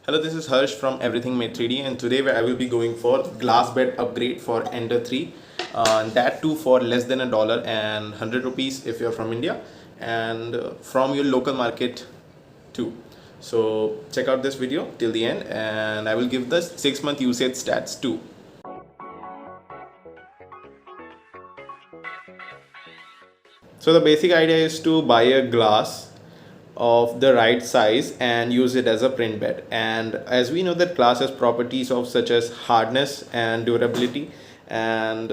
Hello, this is Harsh from Everything Made 3D, and today I will be going for glass bed upgrade for Ender 3. That too for less than $1 and 100 rupees if you're from India, and from your local market too. So check out this video till the end, and I will give the 6-month usage stats too. So the basic idea is to buy a glass of the right size and use it as a print bed. And as we know that glass has properties of such as hardness and durability, and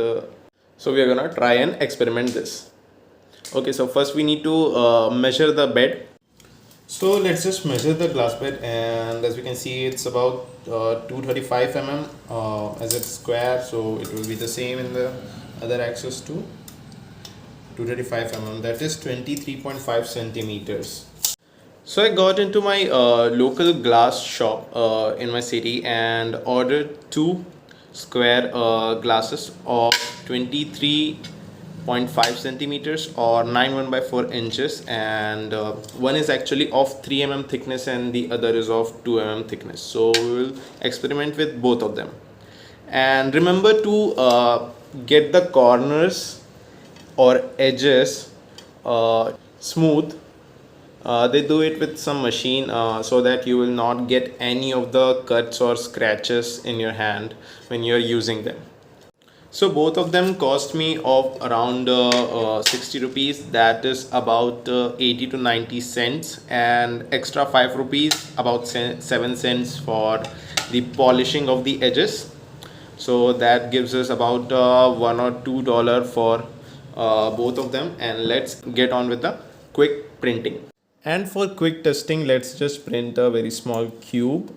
so we are gonna try and experiment this. Okay, so first we need to measure the bed. So let's just measure the glass bed, and as we can see it's about 235 mm as it's square, so it will be the same in the other axis too. 235 mm, that is 23.5 centimeters. So I got into my local glass shop in my city and ordered two square glasses of 23.5 centimeters or 9 by 4 inches, and one is actually of 3 mm thickness and the other is of 2 mm thickness. So we will experiment with both of them, and remember to get the corners or edges smooth. They do it with some machine so that you will not get any of the cuts or scratches in your hand when you are using them. So both of them cost me of around 60 rupees, that is about 80 to 90 cents, and extra 5 rupees, about 7 cents for the polishing of the edges. So that gives us about $1 or $2 for both of them, and let's get on with the quick printing. And for quick testing, let's just print a very small cube.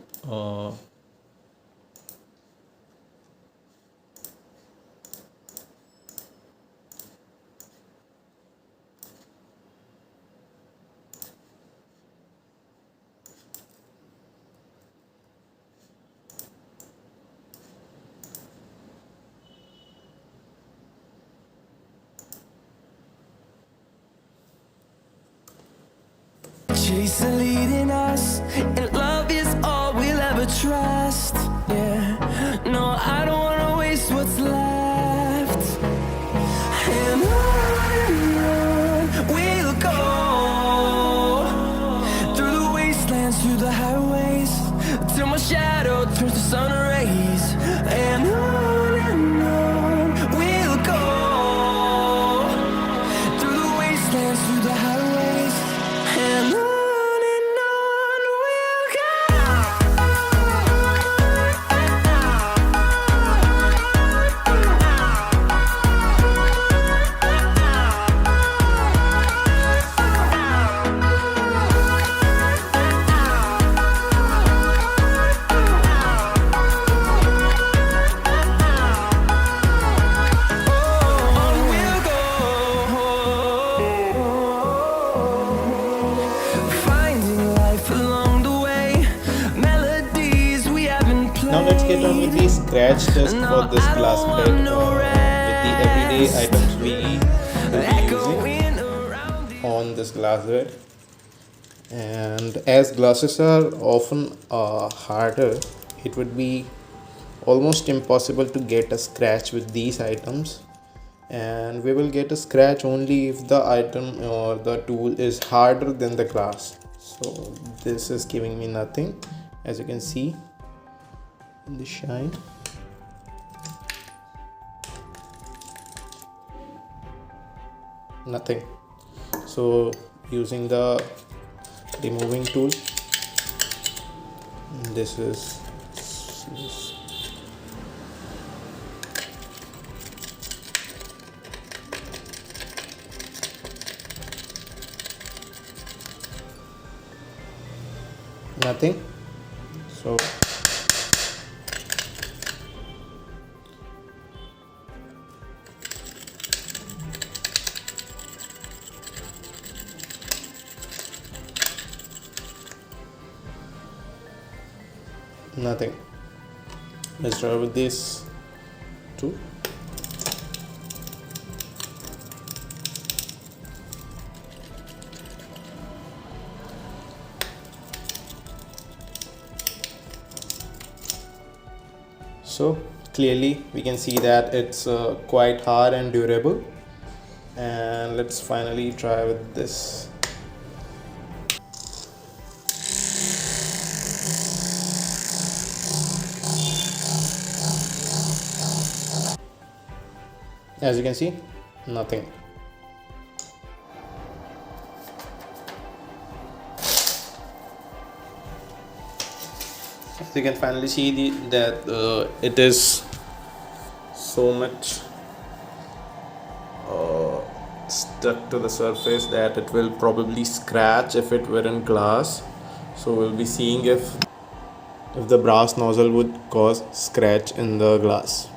Chase the leading us, and love is all we'll ever trust. Yeah, no, I don't wanna waste what's left. And on we'll go, through the wastelands, through the highways, till my shadow turns to sun rays. And on we'll go, through the wastelands, through the highways, and on we'll Now let's get on with the scratch test for this glass bed with the everyday items we will be using on this glass bed. And as glasses are often harder, it would be almost impossible to get a scratch with these items, and we will get a scratch only if the item or the tool is harder than the glass. So this is giving me nothing, as you can see in the shine. Nothing. So using the removing tool, this is nothing. So nothing. Let's try with this too. So clearly we can see that it's quite hard and durable. And let's finally try with this. As you can see, nothing. So you can finally see that it is so much stuck to the surface that it will probably scratch if it were in glass. So we'll be seeing if the brass nozzle would cause scratch in the glass.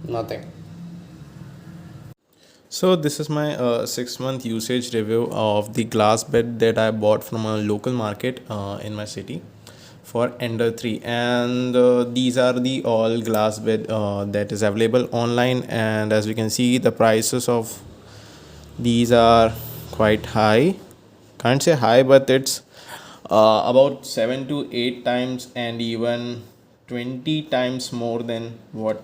Nothing. So this is my 6-month usage review of the glass bed that I bought from a local market in my city for Ender 3, and these are the all glass bed that is available online. And as we can see, the prices of these are quite high. Can't say high, but it's about 7 to 8 times and even 20 times more than what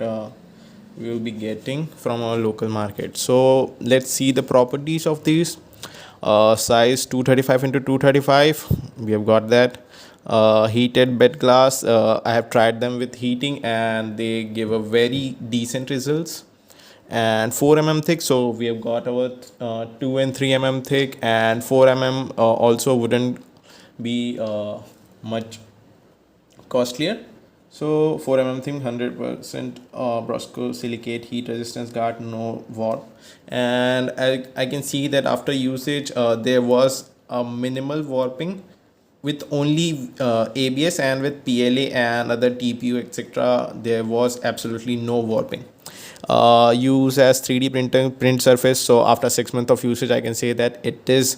we will be getting from our local market. So let's see the properties of these. Size 235 into 235, we have got that. Heated bed glass, I have tried them with heating and they give a very decent results. And 4 mm thick, so we have got our 2 and 3 mm thick, and 4 mm also wouldn't be much costlier. So 4 mm thing, 100% Brosco silicate heat resistance guard, no warp. And I can see that after usage there was a minimal warping with only ABS, and with PLA and other TPU etc. there was absolutely no warping. Use as 3D print surface. So after 6 months of usage, I can say that it is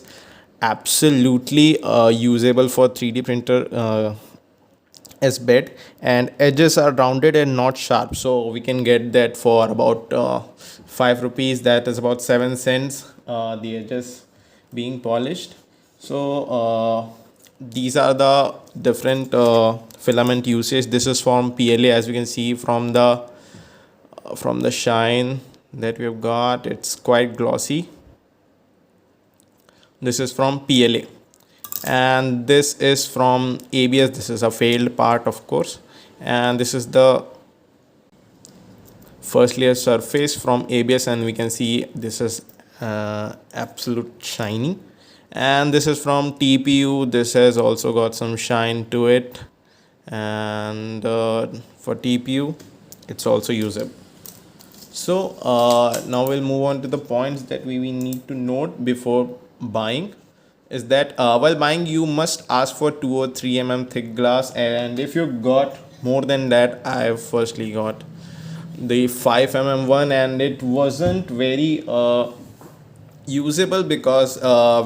absolutely usable for 3D printer as bed, and edges are rounded and not sharp. So we can get that for about 5 rupees, that is about 7 cents, the edges being polished. So these are the different filament usage. This is from PLA, as we can see from the shine that we have got, it's quite glossy. This is from PLA, and this is from ABS. This is a failed part, of course, and this is the first layer surface from ABS, and we can see this is absolute shiny. And this is from TPU. This has also got some shine to it, and for TPU it's also usable. So now we'll move on to the points that we need to note before buying. Is that while buying, you must ask for 2 or 3 mm thick glass, and if you got more than that, I have firstly got the 5 mm one, and it wasn't very usable because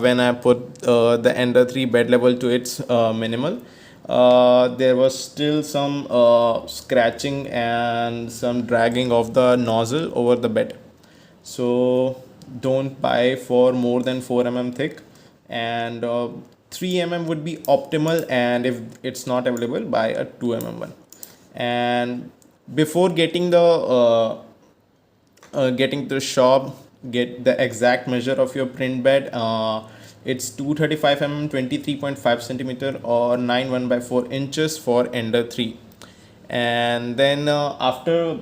when I put the Ender 3 bed level to its minimal, there was still some scratching and some dragging of the nozzle over the bed. So don't buy for more than 4 mm thick, and 3 mm would be optimal, and if it's not available, buy a 2 mm one. And before getting the shop, get the exact measure of your print bed. It's 235 mm, 23.5 centimeter, or 9 by 4 inches for Ender 3. And then after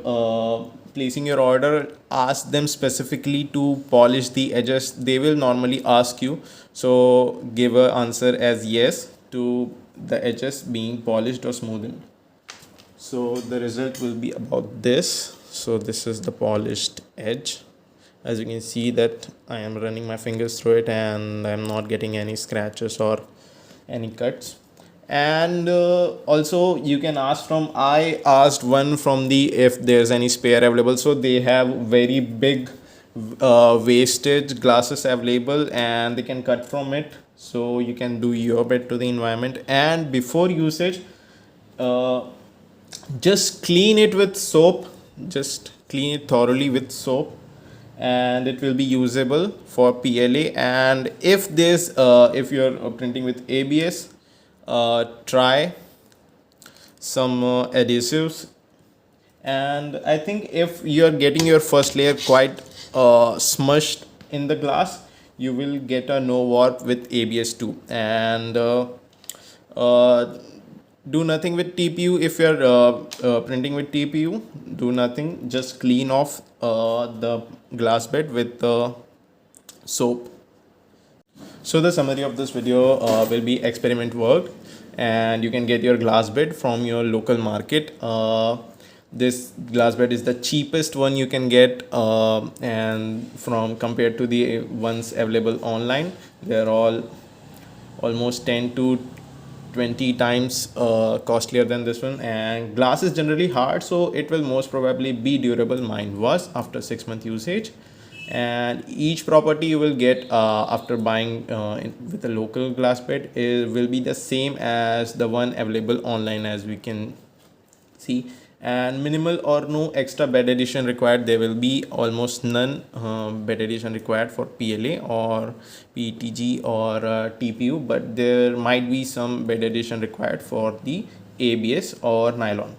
placing your order, ask them specifically to polish the edges. They will normally ask you, so give a answer as yes to the edges being polished or smoothened. So the result will be about this. So this is the polished edge. As you can see that I am running my fingers through it and I'm not getting any scratches or any cuts. And also you can ask from, I asked one from the, if there's any spare available. So they have very big wastage glasses available and they can cut from it, so you can do your bit to the environment. And before usage, uh, just clean it with soap, just clean it thoroughly with soap, and it will be usable for PLA. And if there's if you're printing with ABS, try some adhesives. And I think if you're getting your first layer quite smushed in the glass, you will get a no warp with ABS too. And uh, do nothing with TPU. If you're printing with TPU, do nothing, just clean off the glass bed with soap. So the summary of this video will be experiment worked, and you can get your glass bed from your local market. This glass bed is the cheapest one you can get, and from compared to the ones available online, they're all almost 10 to 20 times costlier than this one. And glass is generally hard, so it will most probably be durable. Mine was after 6 month usage. And each property you will get after buying with a local glass bed, it will be the same as the one available online, as we can see. And minimal or no extra bed addition required. There will be almost none bed addition required for PLA or PETG or TPU, but there might be some bed addition required for the ABS or nylon.